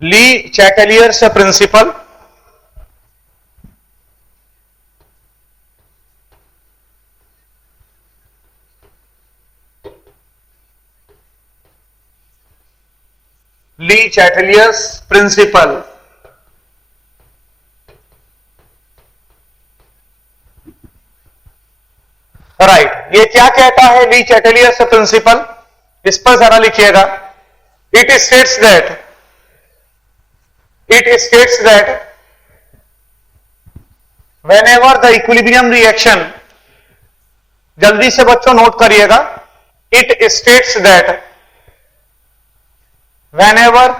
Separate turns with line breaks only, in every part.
ली चैटेलियर्स principal, ली चैटेलियर्स principal. Right, ये क्या कहता है ली चैटेलियर्स प्रिंसिपल? इस पर जरा लिखिएगा। It states that whenever the equilibrium reaction, जल्दी से बच्चों नोट करिएगा, it states that whenever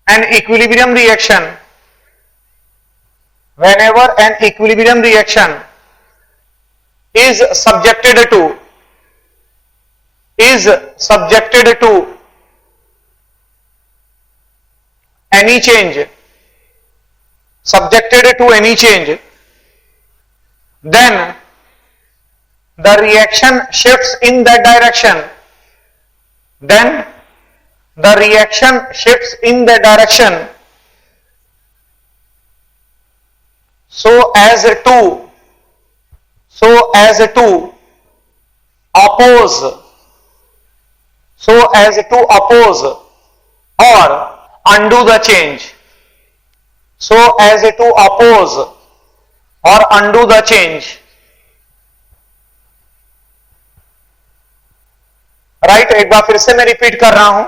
an equilibrium reaction is subjected to any change, then the reaction shifts in that direction, so as to oppose or undo the change, right, एक बार फिर से मैं repeat कर रहा हूं।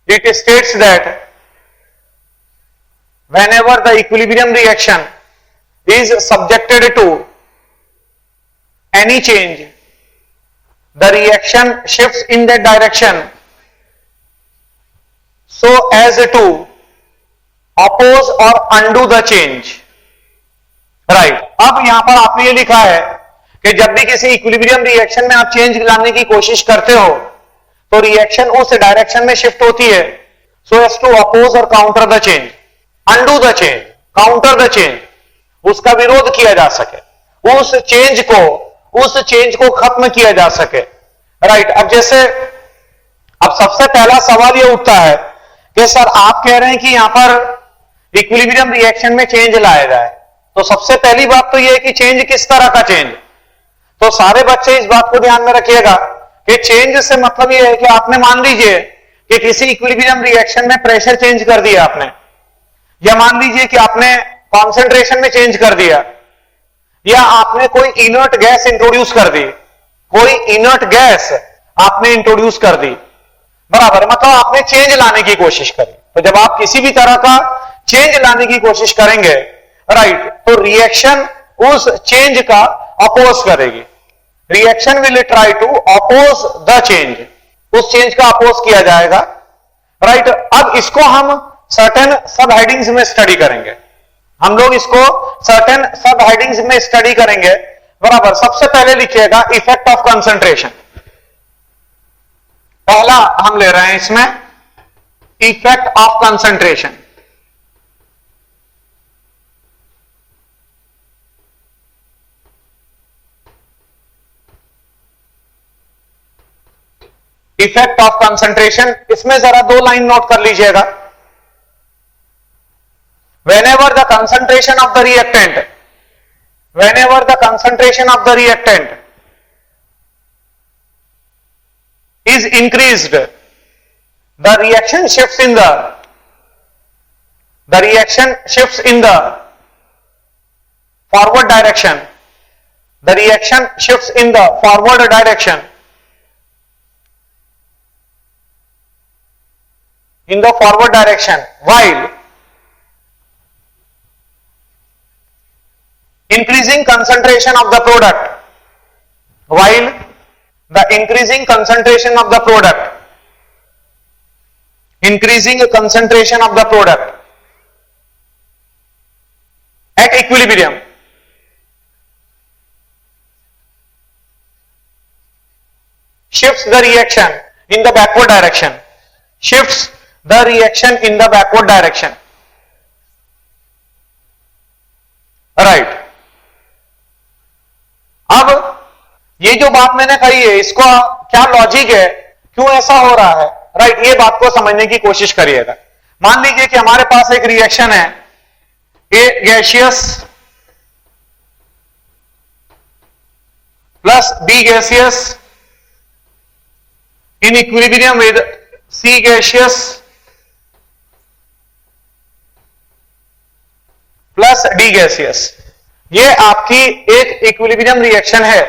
It states that whenever the equilibrium reaction is subjected to any change, the reaction shifts in that direction so as to oppose or undo the change। Right, अब यहां पर आपने ये लिखा है कि जब भी किसी इक्विलिब्रियम रिएक्शन में आप चेंज लाने की कोशिश करते हो तो रिएक्शन उस डायरेक्शन में शिफ्ट होती है सो एज टू अपोज और counter the change, undo the change, counter the change, उसका विरोध किया जा सके, उस चेंज को खत्म किया जा सके। राइट, अब सबसे पहला सवाल यह उठता है कि सर आप कह रहे हैं कि यहां पर इक्विलिब्रियम रिएक्शन में चेंज लाया जाए, तो सबसे पहली बात तो यह है कि चेंज किस तरह का चेंज। तो सारे बच्चे इस बात को ध्यान में रखिएगा कि चेंज से मतलब यह है कि आपने मान लीजिए कि किसी इक्विलिब्रियम रिएक्शन में प्रेशर चेंज कर दिया आपने, या मान लीजिए कि आपने कॉन्सेंट्रेशन में चेंज कर दिया, या आपने कोई इनर्ट गैस इंट्रोड्यूस कर दी, बराबर, मतलब आपने चेंज लाने की कोशिश करी। तो जब आप किसी भी तरह का चेंज लाने की कोशिश करेंगे, राइट, तो रिएक्शन उस चेंज का अपोज करेगी। Reaction will try to oppose the change, उस चेंज का अपोज किया जाएगा। राइट, अब इसको हम सर्टेन सब हेडिंग्स में स्टडी करेंगे, बराबर। सबसे पहले लिखिएगा इफेक्ट ऑफ कंसंट्रेशन, पहला हम ले रहे हैं इसमें effect of concentration. Effect of concentration, इसमें जरा दो लाइन नोट कर लीजिएगा। whenever the concentration of the reactant is increased, the reaction shifts in the forward direction, while increasing concentration of the product, increasing concentration of the product at equilibrium shifts the reaction in the backward direction, right. अब ये जो बात मैंने कही है, इसका क्या logic है, क्यों ऐसा हो रहा है, राइट, ये बात को समझने की कोशिश करिएगा। मान लीजिए कि हमारे पास एक रिएक्शन है, A gaseous plus B gaseous in equilibrium with C gaseous plus D gaseous. ये आपकी एक इक्विलिब्रियम रिएक्शन है,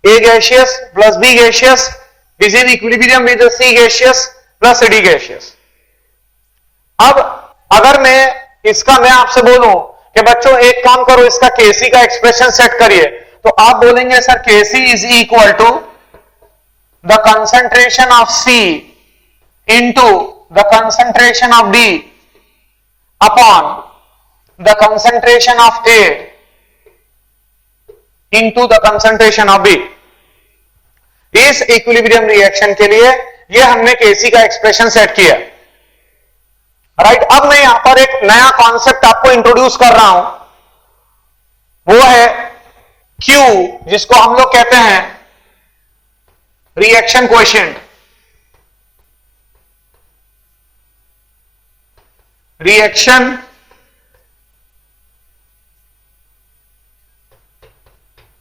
A gaseous plus B gaseous is in equilibrium with C gaseous plus D gaseous. अब अगर मैं आपसे बोलूं कि बच्चों एक काम करो, इसका केसी का एक्सप्रेशन सेट करिए, तो आप बोलेंगे sir Kc is equal to the concentration of C into the concentration of D upon the concentration of A into the concentration of B. इस इक्विलिब्रियम रिएक्शन के लिए ये हमने केसी का एक्सप्रेशन सेट किया, राइट। अब मैं यहां पर एक नया कॉन्सेप्ट आपको इंट्रोड्यूस कर रहा हूं, वो है क्यू, जिसको हम लोग कहते हैं रिएक्शन कोएफिशिएंट। रिएक्शन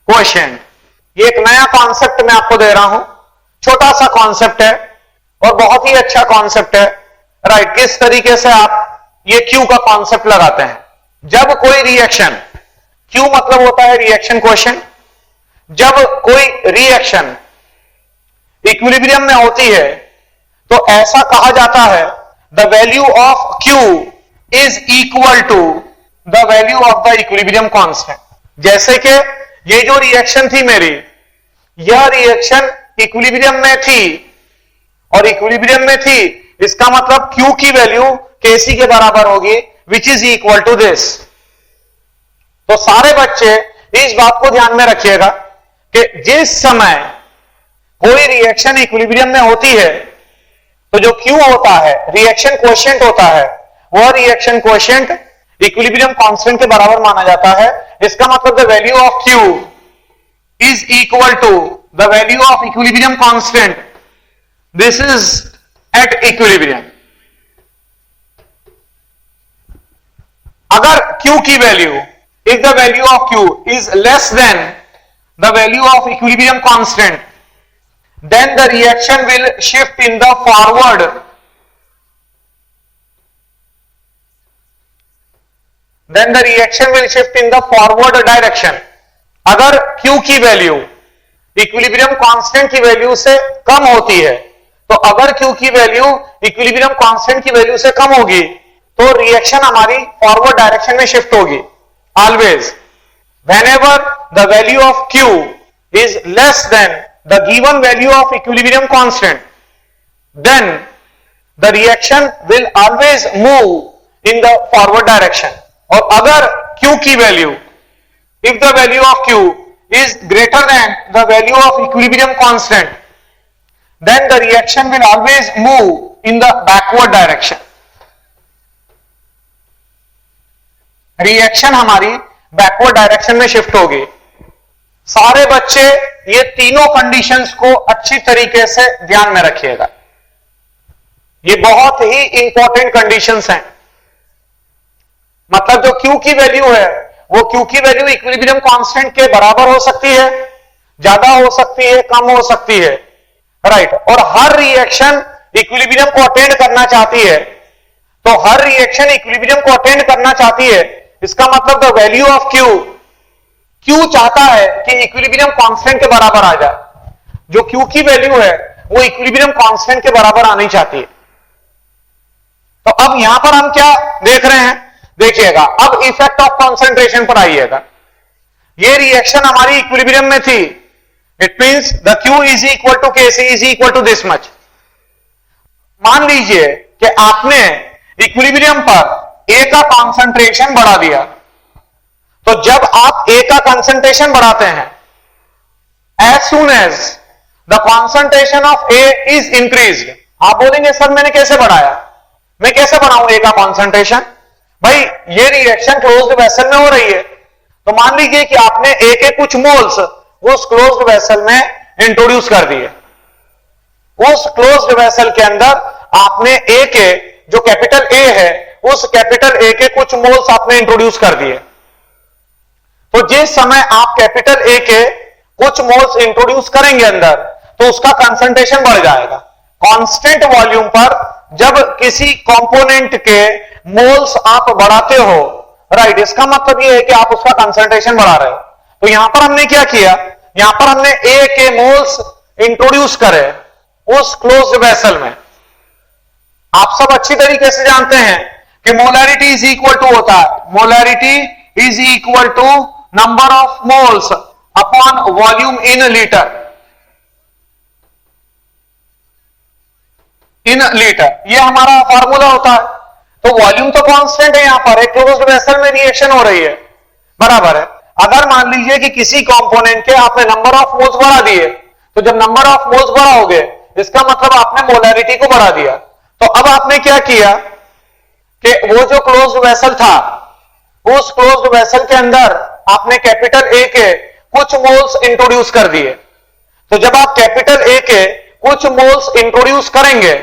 कोएफिशिएंट, ये एक नया कॉन्सेप्ट मैं आपको दे रहा हूं, छोटा सा कॉन्सेप्ट है और बहुत ही अच्छा कॉन्सेप्ट है, राइट। किस तरीके से आप ये क्यू का कॉन्सेप्ट लगाते हैं। जब कोई रिएक्शन, क्यू मतलब होता है रिएक्शन कोएफिशिएंट, जब कोई रिएक्शन इक्विलिब्रियम में होती है तो ऐसा कहा जाता है the value of Q is equal to the value of the equilibrium constant. जैसे कि ये जो रिएक्शन थी मेरी, यह रिएक्शन इक्विलिब्रियम में थी और इक्विलिब्रियम में थी, इसका मतलब Q की वैल्यू Kc के बराबर होगी, which is equal to this. तो सारे बच्चे इस बात को ध्यान में रखिएगा कि जिस समय कोई रिएक्शन इक्विलिब्रियम में होती है तो जो Q होता है रिएक्शन कोएफिशिएंट होता है, वह रिएक्शन कोएफिशिएंट इक्विलिब्रियम कांस्टेंट के बराबर माना जाता है। इसका मतलब the value of Q is equal to the value of equilibrium constant, this is at equilibrium. अगर Q की value, if the value of Q is less than the value of equilibrium constant, then the reaction will shift in the forward direction। अगर Q की value equilibrium constant की value से कम होती है, तो अगर Q की वैल्यू इक्विलिब्रियम कांस्टेंट की वैल्यू से कम होगी तो रिएक्शन हमारी फॉरवर्ड डायरेक्शन में शिफ्ट होगी। Always whenever the value of Q is less than the given value of equilibrium constant, then the reaction will always move in the forward direction। और अगर Q की value, if the value of Q is greater than the value of equilibrium constant, then the reaction will always move in the backward direction। Reaction हमारी backward direction में shift होगी। सारे बच्चे ये तीनों कंडीशंस को अच्छी तरीके से ध्यान में रखिएगा, ये बहुत ही इंपॉर्टेंट कंडीशंस हैं। मतलब जो Q की वैल्यू है वो Q की वैल्यू इक्विलिब्रियम कांस्टेंट के बराबर हो सकती है, ज्यादा हो सकती है, कम हो सकती है, राइट। और हर रिएक्शन इक्विलिब्रियम को अटेंड करना चाहती है, तो हर रिएक्शन इक्विलिब्रियम को अटेंड करना चाहती है, इसका मतलब द वैल्यू ऑफ Q चाहता है कि इक्विलिब्रियम कांस्टेंट के बराबर आ जाए। जो Q की वैल्यू है वो इक्विलिब्रियम कांस्टेंट के बराबर आनी चाहती है। तो अब यहां पर हम क्या देख रहे हैं, देखिएगा अब इफेक्ट ऑफ कंसंट्रेशन पर आइएगा। ये रिएक्शन हमारी इक्विलिब्रियम में थी, it means the Q is equal to Kc is equal to this much. मान लीजिए कि आपने इक्विलिब्रियम पर A का कंसंट्रेशन बढ़ा दिया, तो जब आप A का कंसंट्रेशन बढ़ाते हैं, as soon as the concentration of A is increased, आप बोलेंगे सर मैंने कैसे बढ़ाया, मैं कैसे बढ़ाऊं A का कंसंट्रेशन। भाई ये रिएक्शन क्लोज्ड वेसल में हो रही है, तो मान लीजिए कि आपने A के कुछ मोल्स उस क्लोज्ड वेसल में इंट्रोड्यूस कर दिए। उस क्लोज्ड वेसल के अंदर आपने A के जो कैपिटल ए है उस कैपिटल ए के कुछ मोल्स आपने इंट्रोड्यूस कर दिए। तो जिस समय आप कैपिटल ए के कुछ मोल्स इंट्रोड्यूस करेंगे अंदर तो उसका कंसंट्रेशन बढ़ जाएगा। कांस्टेंट वॉल्यूम पर जब किसी कंपोनेंट के मोल्स आप बढ़ाते हो, राइट, इसका मतलब यह है कि आप उसका कंसंट्रेशन बढ़ा रहे हो। तो यहां पर हमने क्या किया, यहां पर हमने ए के मोल्स इंट्रोड्यूस करे उस क्लोज्ड वेसल में। आप सब अच्छी तरीके से जानते हैं कि मोलैरिटी इज इक्वल टू होता है, molarity is equal to number of moles upon volume in litre, in litre, ये हमारा फॉर्मूला होता है। तो वॉल्यूम तो कांस्टेंट है, यहां पर एक क्लोज्ड वेसल में रिएक्शन हो रही है, बराबर है। अगर मान लीजिए कि किसी कंपोनेंट के आपने नंबर ऑफ मोल्स बढ़ा दिए, तो जब नंबर ऑफ मोल्स बढ़ाओगे इसका मतलब आपने मोलैरिटी को बढ़ा दिया। तो अब आपने क्या किया कि वो जो क्लोज्ड वेसल था उस क्लोज्ड वेसल के अंदर आपने कैपिटल ए के कुछ मोल्स इंट्रोड्यूस कर दिए। तो जब आप कैपिटल ए के कुछ मोल्स इंट्रोड्यूस करेंगे,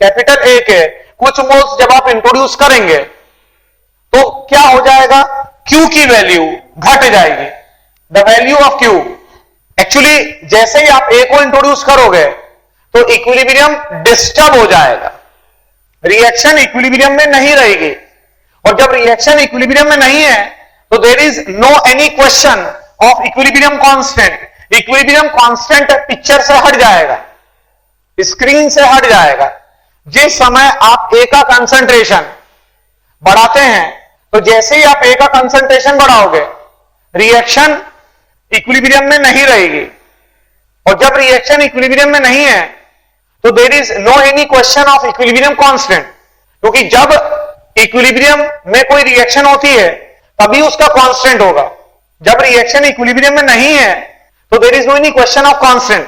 कैपिटल ए के कुछ मोल्स जब आप इंट्रोड्यूस करेंगे तो क्या हो जाएगा, Q की वैल्यू घट जाएगी। The value of Q, actually जैसे ही आप A को इंट्रोड्यूस करोगे तो इक्विलिब्रियम डिस्टर्ब हो जाएगा, रिएक्शन इक्विलिब्रियम में नहीं रहेगी। और जब रिएक्शन इक्विलिब्रियम में नहीं है तो there is no any question of equilibrium constant. Equilibrium constant picture से हट जाएगा, स्क्रीन से हट जाएगा। जिस समय आप ए का कंसंट्रेशन बढ़ाते हैं तो जैसे ही आप ए का कंसंट्रेशन बढ़ाओगे रिएक्शन इक्विलिब्रियम में नहीं रहेगी। और जब रिएक्शन इक्विलिब्रियम में नहीं है तो there is no any question of equilibrium constant, क्योंकि जब इक्विलिब्रियम में कोई रिएक्शन होती है तभी उसका कांस्टेंट होगा। जब रिएक्शन इक्विलिब्रियम में नहीं है तो there is no any question of constant.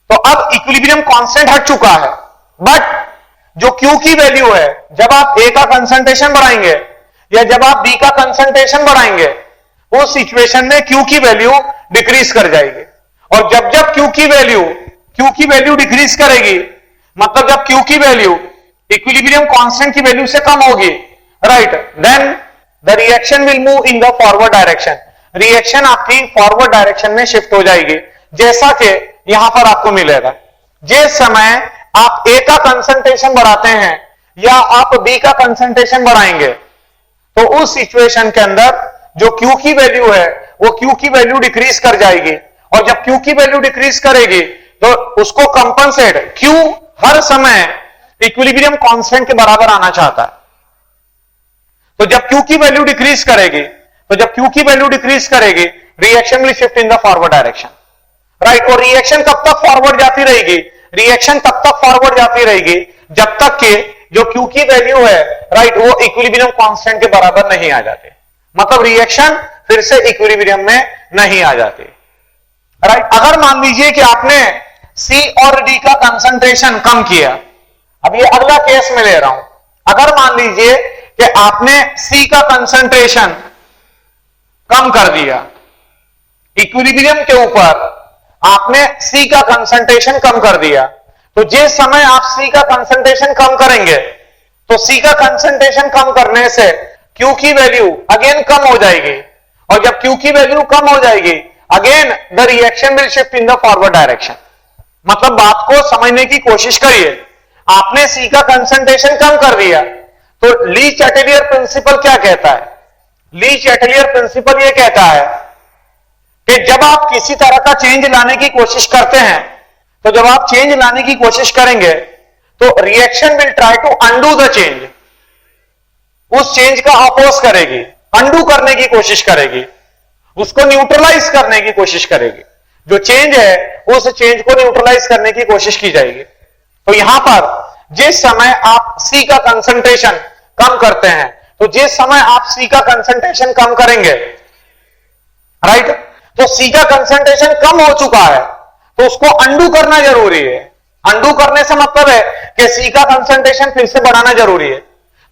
तो अब इक्विलिब्रियम कांस्टेंट हट चुका है, बट जो Q की वैल्यू है जब आप A का कंसंट्रेशन बढ़ाएंगे या जब आप B का कंसंट्रेशन बढ़ाएंगे उस सिचुएशन में Q की वैल्यू डिक्रीज कर जाएगी। और जब जब Q की वैल्यू डिक्रीज करेगी, मतलब जब Q की वैल्यू इक्विलिब्रियम कांस्टेंट की वैल्यू से कम होगी, right, then the reaction will move in the forward direction. Reaction आपकी फॉरवर्ड डायरेक्शन में शिफ्ट हो जाएगी, जैसा कि यहां पर आपको मिलेगा। जिस समय आप A का कंसंट्रेशन बढ़ाते हैं या आप B का कंसंट्रेशन बढ़ाएंगे तो उस सिचुएशन के अंदर जो Q की वैल्यू है वो Q की वैल्यू डिक्रीज कर जाएगी। और जब Q की वैल्यू डिक्रीज करेगी तो उसको कंपनसेट, Q हर समय इक्विलिब्रियम कांस्टेंट के बराबर आना चाहता है। तो जब Q की वैल्यू डिक्रीज करेगी reaction will shift in the forward direction, right. और रिएक्शन कब तक फॉरवर्ड जाती रहेगी, रिएक्शन तब तक फॉरवर्ड जाती रहेगी जब तक कि जो Q की वैल्यू है, राइट, वो इक्विलिब्रियम कांस्टेंट के बराबर नहीं आ जाती, मतलब रिएक्शन फिर से इक्विलिब्रियम में नहीं आ जाती, राइट। अगर मान लीजिए कि आपने C और D का कंसंट्रेशन कम किया, अब ये अगला केस में ले रहा हूं, अगर मान लीजिए कि आपने C का कंसंट्रेशन कम कर दिया, इक्विलिब्रियम के ऊपर आपने C का कंसंट्रेशन कम कर दिया, तो जिस समय आप C का कंसंट्रेशन कम करेंगे तो C का कंसंट्रेशन कम करने से Q की वैल्यू अगेन कम हो जाएगी। और जब Q की वैल्यू कम हो जाएगी again the reaction will shift in the forward direction. मतलब बात को समझने की कोशिश करिए, आपने C का कंसंट्रेशन कम कर दिया तो ली चैटेलियर प्रिंसिपल क्या कहता है, ली चैटेलियर प्रिंसिपल यह कहता है कि जब आप किसी तरह का चेंज लाने की कोशिश करते हैं तो जब आप चेंज लाने की कोशिश करेंगे तो reaction will try to undo the change, उस चेंज का अपोज करेगी, अंडू करने की कोशिश करेगी, उसको न्यूट्रलाइज करने की कोशिश करेगी। जो चेंज है उस चेंज को न्यूट्रलाइज करने की कोशिश की जाएगी। तो यहां पर जिस समय आप C का कंसंट्रेशन कम करते हैं तो जिस समय आप C का कंसंट्रेशन कम करेंगे, राइट, तो C का कंसंट्रेशन कम हो चुका है तो उसको अंडू करना जरूरी है। अंडू करने से मतलब है कि C का कंसंट्रेशन फिर से बढ़ाना जरूरी है।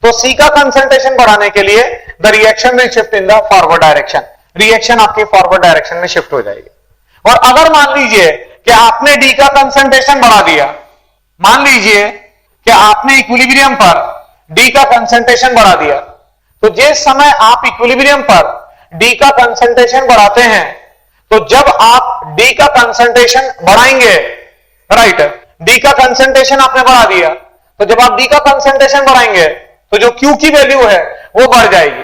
तो C का कंसंट्रेशन बढ़ाने के लिए the reaction will shift in the forward direction, reaction आपकी फॉरवर्ड डायरेक्शन में शिफ्ट हो जाएगी। और अगर मान लीजिए कि आपने D का कंसंट्रेशन बढ़ा दिया, मान लीजिए कि आपने इक्विलिब्रियम पर डी का कंसंट्रेशन बढ़ा दिया। तो जिस समय आप इक्विलिब्रियम पर डी का कंसंट्रेशन बढ़ाते हैं, तो जब आप डी का कंसंट्रेशन बढ़ाएंगे, राइट, डी का कंसंट्रेशन आपने बढ़ा दिया, तो जब आप डी का कंसंट्रेशन बढ़ाएंगे तो जो क्यू की वैल्यू है वो बढ़ जाएगी।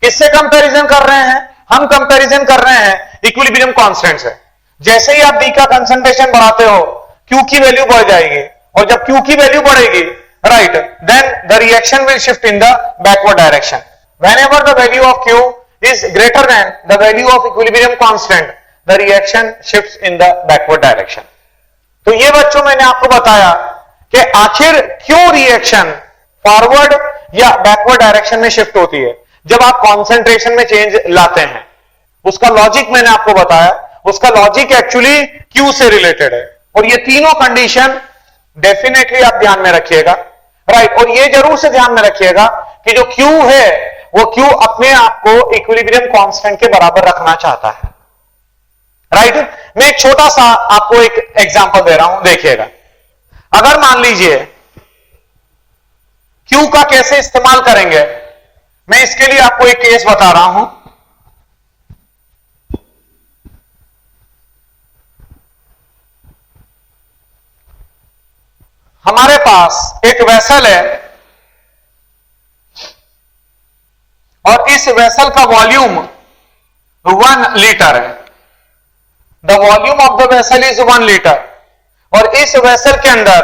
किससे कंपैरिजन कर रहे हैं? हम कंपैरिजन कर रहे हैं इक्विलिब्रियम कांस्टेंट से। जैसे ही आप डी का कंसंट्रेशन बढ़ाते हो, क्यू की वैल्यू बढ़ जाएगी, और जब क्यू की वैल्यू बढ़ेगी, right, then the reaction will shift in the backward direction. Whenever the value of Q is greater than the value of equilibrium constant, the reaction shifts in the backward direction. तो ये बच्चों मैंने आपको बताया कि आखिर क्यों रिएक्शन फॉरवर्ड या बैकवर्ड डायरेक्शन में शिफ्ट होती है जब आप कॉन्सेंट्रेशन में चेंज लाते हैं। उसका लॉजिक मैंने आपको बताया, उसका लॉजिक एक्चुअली क्यू से रिलेटेड है, और ये तीनों कंडीशन डेफिनेटली आप ध्यान में रखिएगा, राइट। और ये जरूर से ध्यान में रखिएगा कि जो क्यू है वो क्यू अपने आप को इक्विलिब्रियम कांस्टेंट के बराबर रखना चाहता है, राइट। मैं एक छोटा सा आपको एक एग्जांपल दे रहा हूं, देखिएगा। अगर मान लीजिए क्यू का कैसे इस्तेमाल करेंगे, मैं इसके लिए आपको एक केस बता रहा हूं। हमारे पास एक वेसल है और इस वेसल का वॉल्यूम 1 लीटर है। The volume of the vessel is 1 litre, और इस वेसल के अंदर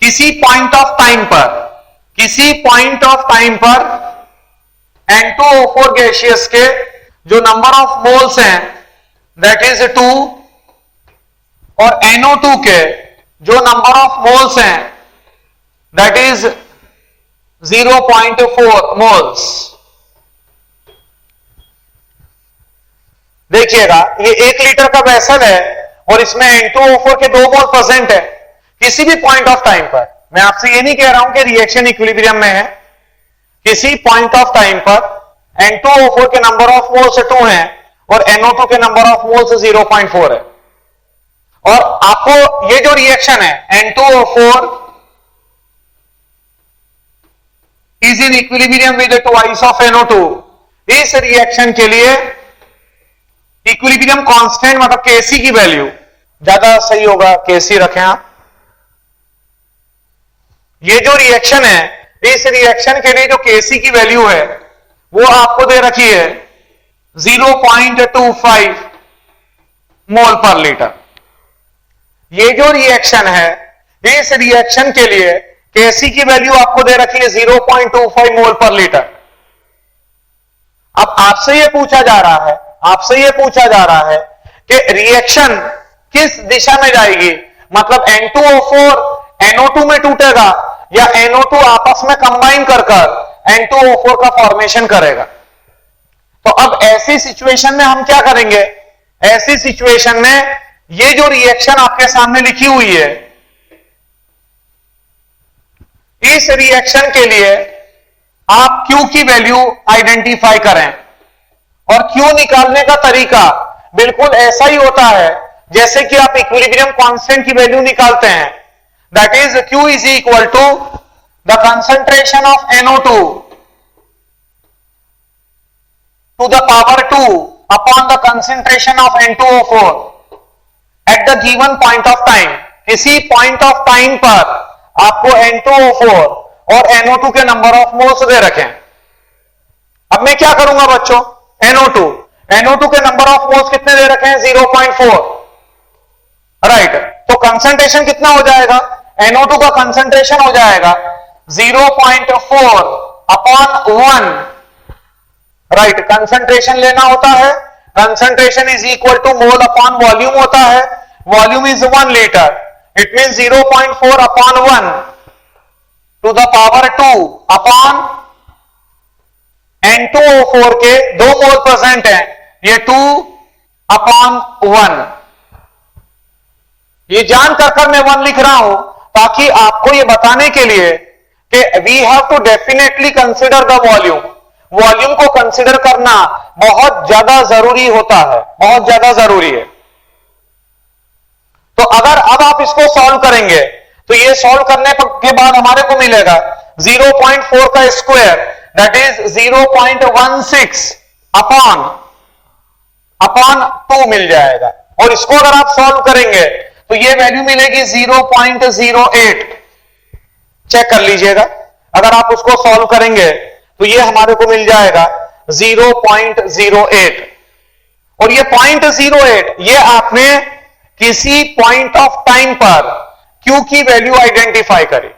किसी पॉइंट ऑफ टाइम पर N2O4 गैसियस के जो नंबर ऑफ मोल्स हैं दैट इज 2, और NO2 के जो नंबर ऑफ मोल्स हैं दैट इज 0.4 मोल्स। देखिएगा, ये 1 लीटर का वेसल है और इसमें N2O4 के 2 मोल प्रेजेंट है। किसी भी पॉइंट ऑफ टाइम पर, मैं आपसे ये नहीं कह रहा हूं कि रिएक्शन इक्विलिब्रियम में है, किसी पॉइंट ऑफ टाइम पर N2O4 के नंबर ऑफ मोल्स 2 हैं और NO2 के नंबर ऑफ मोल्स 0.4 है। और आपको ये जो रिएक्शन है N2O4 is in equilibrium with twice of NO2, इस रिएक्शन के लिए इक्विलिब्रियम कांस्टेंट मतलब Kc की वैल्यू ज्यादा सही होगा, Kc रखें आप। ये जो रिएक्शन है, इस रिएक्शन के लिए जो Kc की वैल्यू है वो आपको दे रखी है 0.25 मोल पर लीटर। ये जो रिएक्शन है, इस रिएक्शन के लिए Kc की वैल्यू आपको दे रखी है 0.25 मोल पर लीटर। अब आपसे यह पूछा जा रहा है कि रिएक्शन किस दिशा में जाएगी, मतलब N2O4 NO2 में टूटेगा या NO2 आपस में कंबाइन कर N2O4 का फॉर्मेशन करेगा। तो अब ऐसी सिचुएशन में हम क्या करेंगे? ऐसी सिचुएशन में ये जो रिएक्शन आपके सामने लिखी हुई है, इस रिएक्शन के लिए आप Q की वैल्यू आइडेंटिफाई करें, और Q निकालने का तरीका बिल्कुल ऐसा ही होता है जैसे कि आप इक्विलिब्रियम कांस्टेंट की वैल्यू निकालते हैं। That is Q is equal to the concentration of NO2 to the power 2 upon the concentration of N2O4 at the given point of time. किसी पॉइंट ऑफ टाइम पर आपको N2O4 और NO2 के number of moles दे रखें। अब मैं क्या करूंगा बच्चों? NO2 के नंबर ऑफ मोल्स कितने दे रखे हैं? 0.4, राइट। तो कंसंट्रेशन कितना हो जाएगा? NO2 का कंसंट्रेशन हो जाएगा 0.4 अपॉन 1, राइट। कंसंट्रेशन लेना होता है, concentration is equal to mole upon volume होता है, volume is 1 litre, it mean 0.4 upon 1 to the power 2 upon N2O4 के 2 मोल प्रेजेंट है, ये 2 अपॉन 1। ये जान कर मैं 1 लिख रहा हूं ताकि आपको ये बताने के लिए कि we have to definitely consider the volume. Volume को कंसिडर करना बहुत ज्यादा जरूरी होता है, बहुत ज्यादा जरूरी है। तो अगर अब आप इसको सॉल्व करेंगे तो ये सॉल्व करने के बाद हमारे को मिलेगा 0.4 का स्क्वायर दैट इज 0.16 अपॉन 2 मिल जाएगा। और इसको अगर आप सॉल्व करेंगे तो ये वैल्यू मिलेगी 0.08। चेक कर लीजिएगा, अगर आप उसको सॉल्व करेंगे तो ये हमारे को मिल जाएगा 0.08। और ये 0.08 ये आपने किसी पॉइंट ऑफ टाइम पर Q की वैल्यू आइडेंटिफाई करी,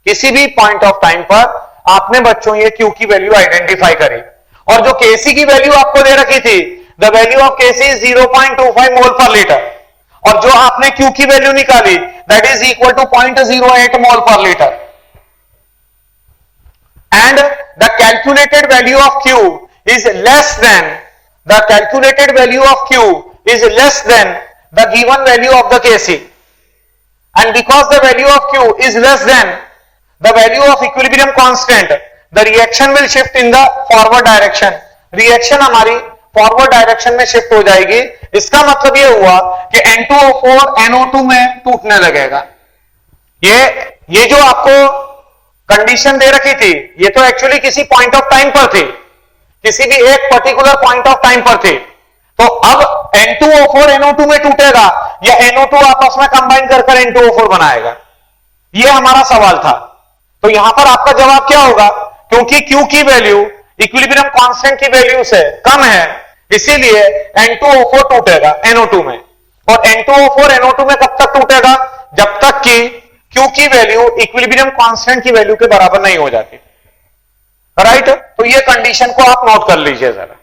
किसी भी पॉइंट ऑफ टाइम पर आपने बच्चों ये Q की वैल्यू आइडेंटिफाई करी। और जो Kc की वैल्यू आपको दे रखी थी, the value of Kc is 0.25 मोल पर लीटर, और जो आपने Q की वैल्यू निकाली दैट इज इक्वल टू 0.08 मोल पर litre. And the calculated value of Q is less than the calculated value of Q is less than the given value of the Kc। And because the value of Q is less than the value of equilibrium constant, the reaction will shift in the forward direction. Reaction हमारी forward direction में shift हो जाएगी। इसका मतलब ये हुआ कि N2O4 NO2 में टूटने लगेगा। ये जो आपको कंडीशन दे रखी थी, ये तो एक्चुअली किसी पॉइंट ऑफ टाइम पर थी, किसी भी एक पर्टिकुलर पॉइंट ऑफ टाइम पर थी। तो अब N2O4 NO2 में टूटेगा या NO2 आपस में कंबाइन कर N2O4 बनाएगा, यह हमारा सवाल था। तो यहां पर आपका जवाब क्या होगा, क्योंकि Q की वैल्यू इक्विलिब्रियम कांस्टेंट की वैल्यू से कम है, इसीलिए N2O4 टूटेगा NO2 में। और N2O4 NO2 में कब तक टूटेगा, जब तक कि Q की वैल्यू इक्विलिब्रियम कांस्टेंट की वैल्यू के बराबर नहीं हो जाती। राइट, तो ये कंडीशन को आप नोट कर लीजिए जरा।